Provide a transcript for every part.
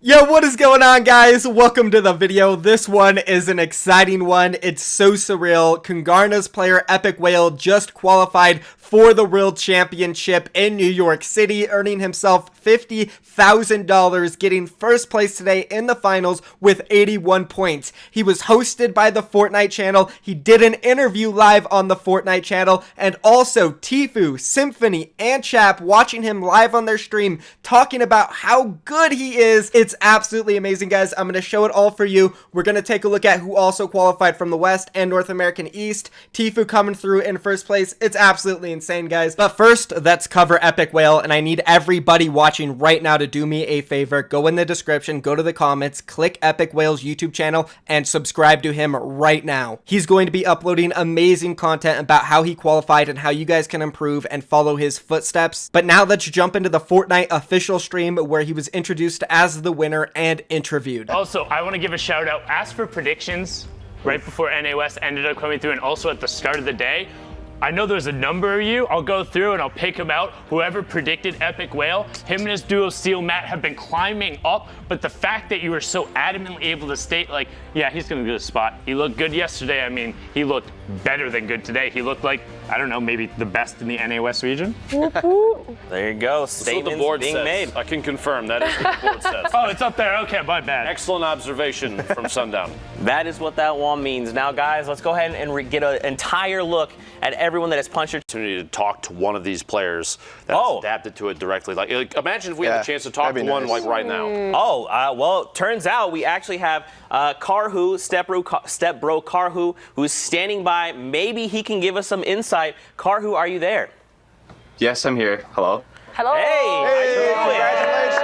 Yo, what is going on, guys? Welcome to the video. This one is an exciting one. It's so surreal. Kng's player Epikwhale just qualified for the World Championship in New York City, earning himself $50,000, getting first place today in the finals with 81 points. He was hosted by the Fortnite channel. He did an interview live on the Fortnite channel, and also Tfue, Symphony, and Chap watching him live on their stream, talking about how good he is. It's absolutely amazing, guys. I'm going to show it all for you. We're going to take a look at who also qualified from the West and North American East. Tfue coming through in first place. It's absolutely insane, guys. But first, let's cover Epikwhale, and I need everybody watching right now to do me a favor. Go in the description, go to the comments, click Epikwhale's YouTube channel, and subscribe to him right now. He's going to be uploading amazing content about how he qualified and how you guys can improve and follow his footsteps. But now let's jump into the Fortnite official stream where he was introduced as the winner and interviewed. Also, I want to give a shout out. Ask for predictions right before NA West ended up coming through, and also at the start of the day. I know there's a number of you. I'll go through and I'll pick them out. Whoever predicted Epikwhale, him and his duo Steel Matt have been climbing up, but the fact that you were so adamantly able to state, like, yeah, he's gonna get a spot. He looked good yesterday. I mean, he looked better than good today. He looked like, I don't know, maybe the best in the NA West region. There you go. Statements being made. I can confirm that is what the board says. Oh, it's up there. Okay, my bad. Excellent observation from Sundown. That is what that one means. Now, guys, let's go ahead and get an entire look at everyone that has punched your opportunity to talk to one of these players that's adapted to it directly. Like imagine if we had the chance to talk to one like right now. Well, turns out we actually have Karhu, Step Bro Karhu, who's standing by. Maybe he can give us some insight. Karhu, are you there? Yes, I'm here. Hello. Hello. Hey, congratulations.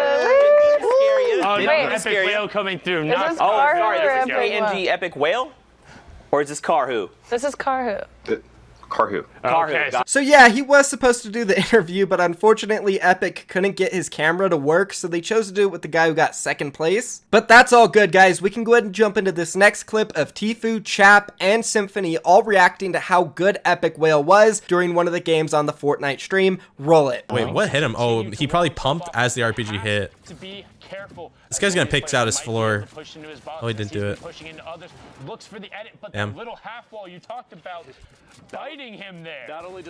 Oh, no, Epikwhale coming through. This is Sorry, Karhu. this is Kng Epikwhale? Or is this Karhu? This is Karhu. Karhu. Okay. So yeah, he was supposed to do the interview, but unfortunately Epic couldn't get his camera to work, so they chose to do it with the guy who got second place. But that's all good, guys. We can go ahead and jump into this next clip of Tfue, Chap, and Symphony all reacting to how good Epikwhale was during one of the games on the Fortnite stream. Roll it. Wait, what hit him? Oh, he probably pumped as the RPG hit. This guy's gonna pick out his floor. Oh, he didn't do it. Damn.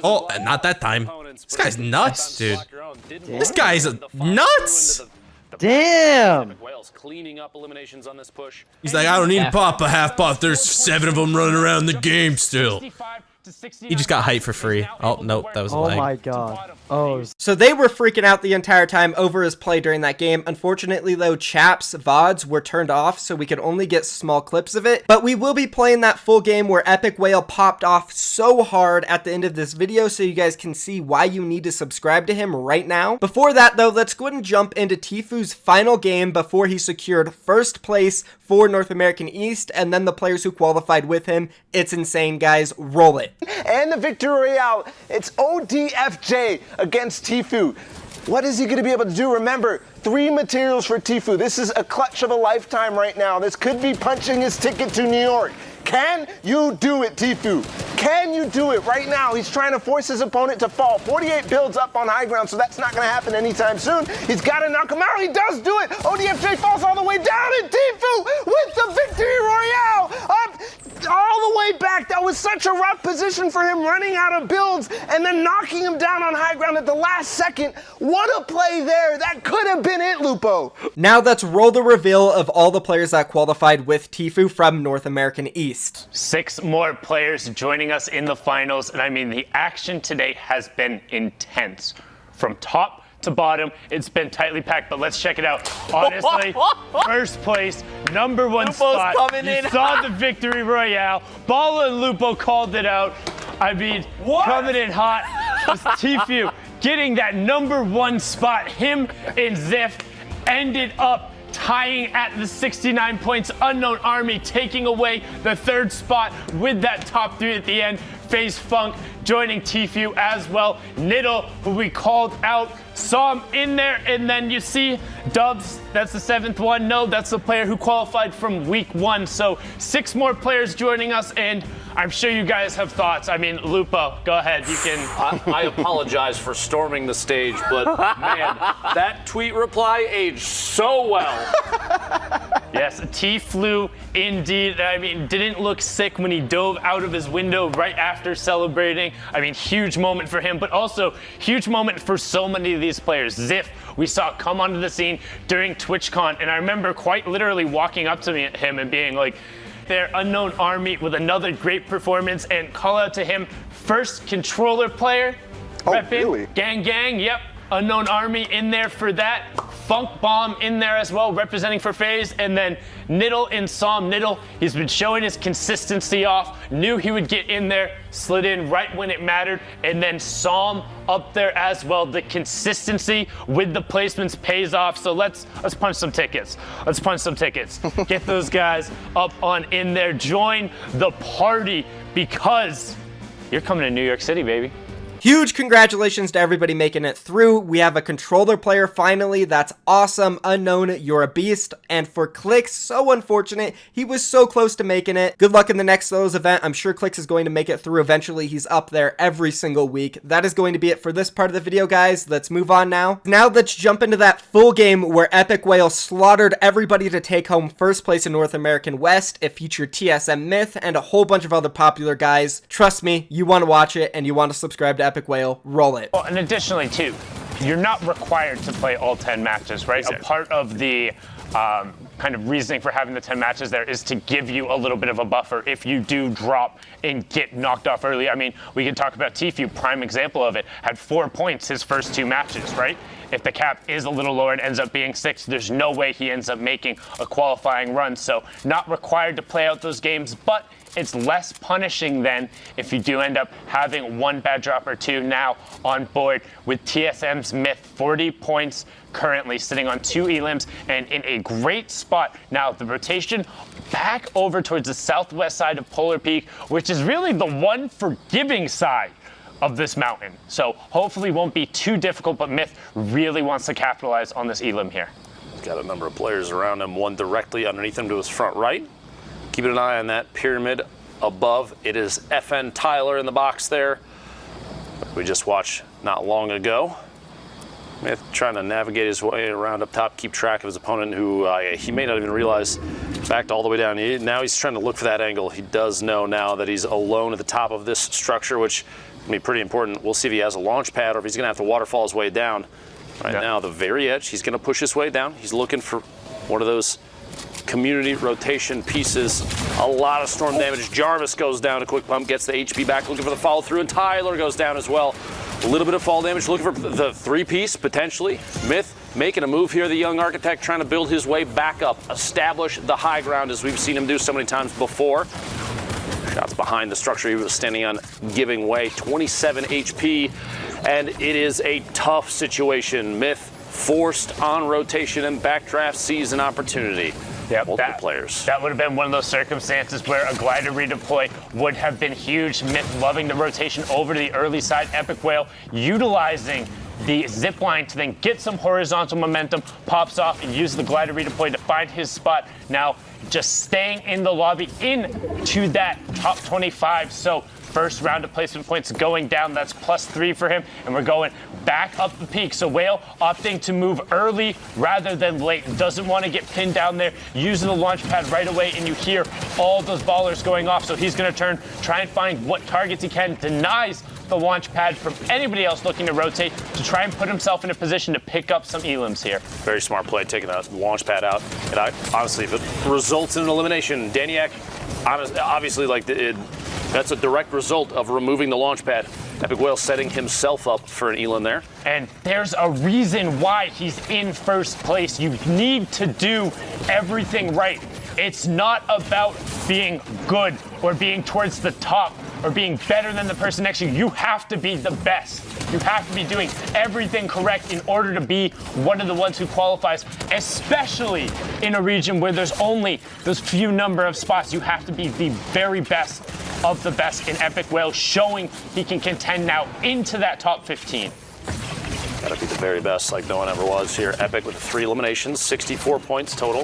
Oh, not that time. This guy's nuts, dude. This guy's nuts. Damn. He's like, I don't need to pop a half buff. There's 7 of them running around the game still. He just got hyped for free. Oh, nope, that was a lag. Oh my god. Oh. So they were freaking out the entire time over his play during that game. Unfortunately, though, Chap's VODs were turned off, so we could only get small clips of it. But we will be playing that full game where Epikwhale popped off so hard at the end of this video, so you guys can see why you need to subscribe to him right now. Before that, though, let's go ahead and jump into Tfue's final game before he secured first place for North American East, and then the players who qualified with him. It's insane, guys. Roll it. And the victory royale, it's ODFJ against Tfue. What is he going to be able to do? Remember, 3 materials for Tfue. This is a clutch of a lifetime right now. This could be punching his ticket to New York. Can you do it, Tfue? Can you do it right now? He's trying to force his opponent to fall. 48 builds up on high ground, so that's not going to happen anytime soon. He's got to knock him out. He does do it. ODFJ falls all the way down, and Tfue with the victory royale up all the way back. That was such a rough position for him, running out of builds and then knocking him down on high ground at the last second. What a play there. That could have been it, Lupo. Now let's roll the reveal of all the players that qualified with Tfue from North American East. 6 more players joining us in the finals, and I mean, the action today has been intense. From top to bottom, it's been tightly packed, but let's check it out. Honestly, first place, number 1 Lupo's spot. coming You in saw hot. the victory royale. Balla and Lupo called it out. I mean, coming in hot was Tfue getting that number 1 spot. Him and Ziff ended up tying at the 69 points. Unknown Army taking away the 3rd spot with that top 3 at the end. FaZe Funk joining Tfue as well. Niddle, who we called out, saw him in there, and then you see Dubs, that's the 7th one. No, that's the player who qualified from week 1. So 6 more players joining us, and I'm sure you guys have thoughts. I mean, Lupo, go ahead. You can. I apologize for storming the stage, but man, that tweet reply aged so well. Yes, Tfue indeed. I mean, didn't look sick when he dove out of his window right after celebrating. I mean, huge moment for him, but also huge moment for so many of these players. Ziff, we saw come onto the scene during TwitchCon, and I remember quite literally walking up to him and being like, their Unknown Army with another great performance, and call out to him, first controller player. Oh, really? Gang, yep. Unknown Army in there for that. Funk Bomb in there as well, representing for FaZe. And then Niddle and Psalm. Niddle, he's been showing his consistency off. Knew he would get in there, slid in right when it mattered. And then Psalm up there as well. The consistency with the placements pays off. So let's punch some tickets. Let's punch some tickets. Get those guys up on in there. Join the party because you're coming to New York City, baby. Huge congratulations to everybody making it through. We have a controller player finally. That's awesome. Unknown, you're a beast. And for Clicks, so unfortunate. He was so close to making it. Good luck in the next Solos event. I'm sure Clicks is going to make it through eventually. He's up there every single week. That is going to be it for this part of the video, guys. Let's move on now. Now let's jump into that full game where Epikwhale slaughtered everybody to take home first place in North American West. It featured TSM Myth and a whole bunch of other popular guys. Trust me, you want to watch it and you want to subscribe to Epikwhale, roll it. Well, and additionally, too, you're not required to play all 10 matches, right? Exactly. A part of the kind of reasoning for having the 10 matches there is to give you a little bit of a buffer if you do drop and get knocked off early. I mean, we can talk about Tfue, prime example of it, had 4 points his first 2 matches, right? If the cap is a little lower and ends up being 6, there's no way he ends up making a qualifying run. So not required to play out those games, but it's less punishing than if you do end up having 1 bad drop or 2 now on board with TSM's Myth. 40 points currently sitting on 2 elims and in a great spot. Now the rotation back over towards the southwest side of Polar Peak, which is really the one forgiving side of this mountain. So hopefully won't be too difficult, but Myth really wants to capitalize on this elim here. He's got a number of players around him, one directly underneath him to his front right. Keeping an eye on that pyramid above. It is FN Tyler in the box there. We just watched not long ago. Myth trying to navigate his way around up top, keep track of his opponent who he may not even realize backed all the way down. Now he's trying to look for that angle. He does know now that he's alone at the top of this structure, which can be pretty important. We'll see if he has a launch pad or if he's going to have to waterfall his way down. Right now, the very edge, he's going to push his way down. He's looking for one of those community rotation pieces. A lot of storm damage. Jarvis goes down, a quick pump, gets the HP back, looking for the follow through, and Tyler goes down as well. A little bit of fall damage, looking for the 3-piece potentially. Myth making a move here, the young architect trying to build his way back up, establish the high ground as we've seen him do so many times before. Shots behind the structure he was standing on giving way, 27 HP, and it is a tough situation. Myth forced on rotation and backdraft sees an opportunity. Yep, multiple players. That would have been one of those circumstances where a glider redeploy would have been huge. Myth loving the rotation over to the early side. Epikwhale utilizing the zip line to then get some horizontal momentum, pops off and uses the glider redeploy to find his spot. Now just staying in the lobby into that top 25. So first round of placement points going down. That's +3 for him. And we're going back up the peak. So Whale opting to move early rather than late. Doesn't want to get pinned down there. Using the launch pad right away. And you hear all those ballers going off. So he's going to turn, try and find what targets he can. Denies the launch pad from anybody else looking to rotate to try and put himself in a position to pick up some elims here. Very smart play, taking that launch pad out. And honestly, if it results in an elimination, Daniak, obviously, like that's a direct result of removing the launch pad. Epikwhale setting himself up for an elim there. And there's a reason why he's in first place. You need to do everything right. It's not about being good or being towards the top or being better than the person next to you. You have to be the best. You have to be doing everything correct in order to be one of the ones who qualifies, especially in a region where there's only those few number of spots. You have to be the very best of the best in Epikwhale, showing he can contend now into that top 15. Gotta be the very best like no one ever was here. Epic with 3 eliminations, 64 points total.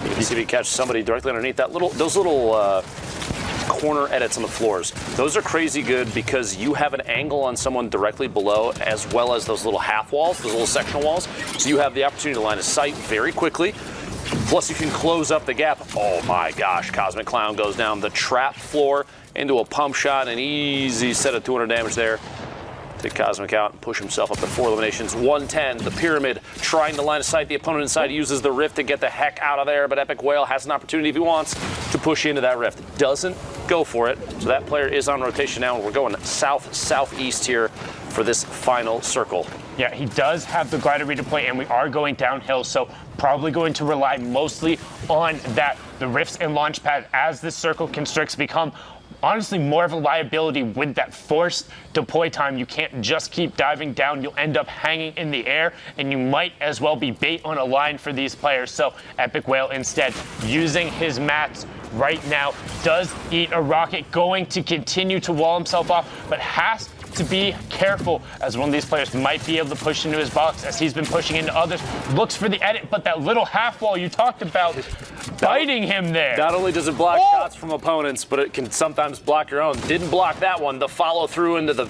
You can see if he catches somebody directly underneath that those little corner edits on the floors. Those are crazy good because you have an angle on someone directly below, as well as those little half walls, those little sectional walls. So you have the opportunity to line of sight very quickly. Plus you can close up the gap. Oh my gosh, Cosmic Clown goes down the trap floor into a pump shot, an easy set of 200 damage there. Take Cosmic out and push himself up to 4 eliminations. 110, the Pyramid trying to line of sight the opponent inside, uses the rift to get the heck out of there, but Epikwhale has an opportunity if he wants to push into that rift. Doesn't go for it, so that player is on rotation now, and we're going south-southeast here for this final circle. Yeah, he does have the glider redeploy, and we are going downhill, so probably going to rely mostly on that. The rifts and launch pad as this circle constricts become honestly more of a liability with that forced deploy time. You can't just keep diving down. You'll end up hanging in the air, and you might as well be bait on a line for these players. So Epikwhale instead using his mats right now, does eat a rocket, going to continue to wall himself off, but has to be careful, as one of these players might be able to push into his box as he's been pushing into others. Looks for the edit, but that little half wall you talked about biting him there. Not only does it block shots from opponents, but it can sometimes block your own. Didn't block that one. The follow through into the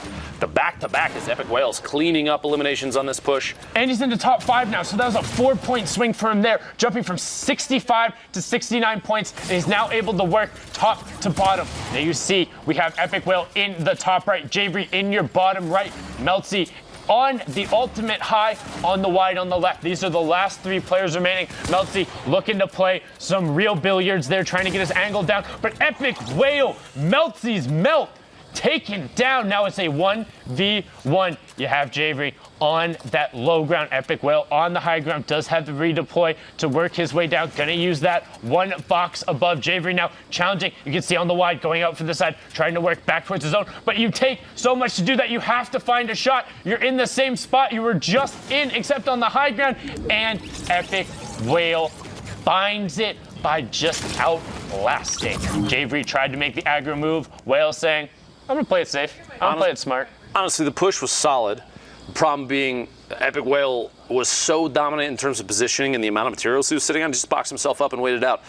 back-to-back as Epikwhale's cleaning up eliminations on this push. And he's in the top 5 now, so that was a 4-point swing for him there, jumping from 65 to 69 points, and he's now able to work top to bottom. Now you see we have Epikwhale in the top right, Javery in your bottom right, Meltzy on the ultimate high on the wide on the left. These are the last 3 players remaining. Meltzy looking to play some real billiards there, trying to get his angle down, but Epikwhale, Meltzy's melt, taken down. Now it's a 1v1. You have Javery on that low ground. Epikwhale on the high ground does have the redeploy to work his way down. Gonna use that 1 box above. Javery now challenging. You can see on the wide going out for the side, trying to work back towards his zone. But you take so much to do that. You have to find a shot. You're in the same spot you were just in, except on the high ground. And Epikwhale finds it by just outlasting. Javery tried to make the aggro move. Whale saying, I'm gonna play it safe. I'm gonna play it smart. Honestly, the push was solid. The problem being Epikwhale was so dominant in terms of positioning and the amount of materials he was sitting on, just boxed himself up and waited out.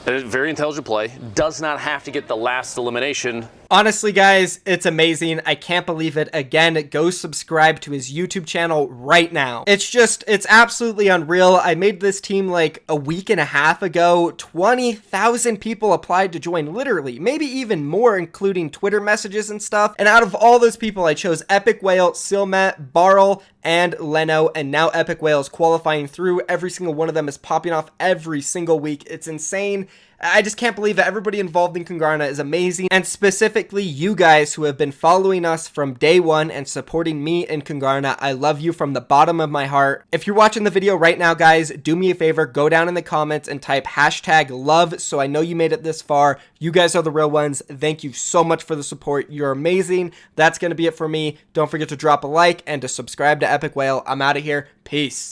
A very intelligent play. Does not have to get the last elimination. Honestly, guys, it's amazing. I can't believe it. Again, go subscribe to his YouTube channel right now. It's absolutely unreal. I made this team like a week and a half ago. 20,000 people applied to join, literally, maybe even more, including Twitter messages and stuff. And out of all those people, I chose Epikwhale, Silmet, Barl, and Leno, and now Epikwhale is qualifying through. Every single one of them is popping off every single week. It's insane. I just can't believe that everybody involved in Kng is amazing, and specifically you guys who have been following us from day one and supporting me in Kng. I love you from the bottom of my heart. If you're watching the video right now, guys, do me a favor, go down in the comments and type #love so I know you made it this far. You guys are the real ones. Thank you so much for the support. You're amazing. That's going to be it for me. Don't forget to drop a like and to subscribe to Epikwhale. I'm out of here. Peace.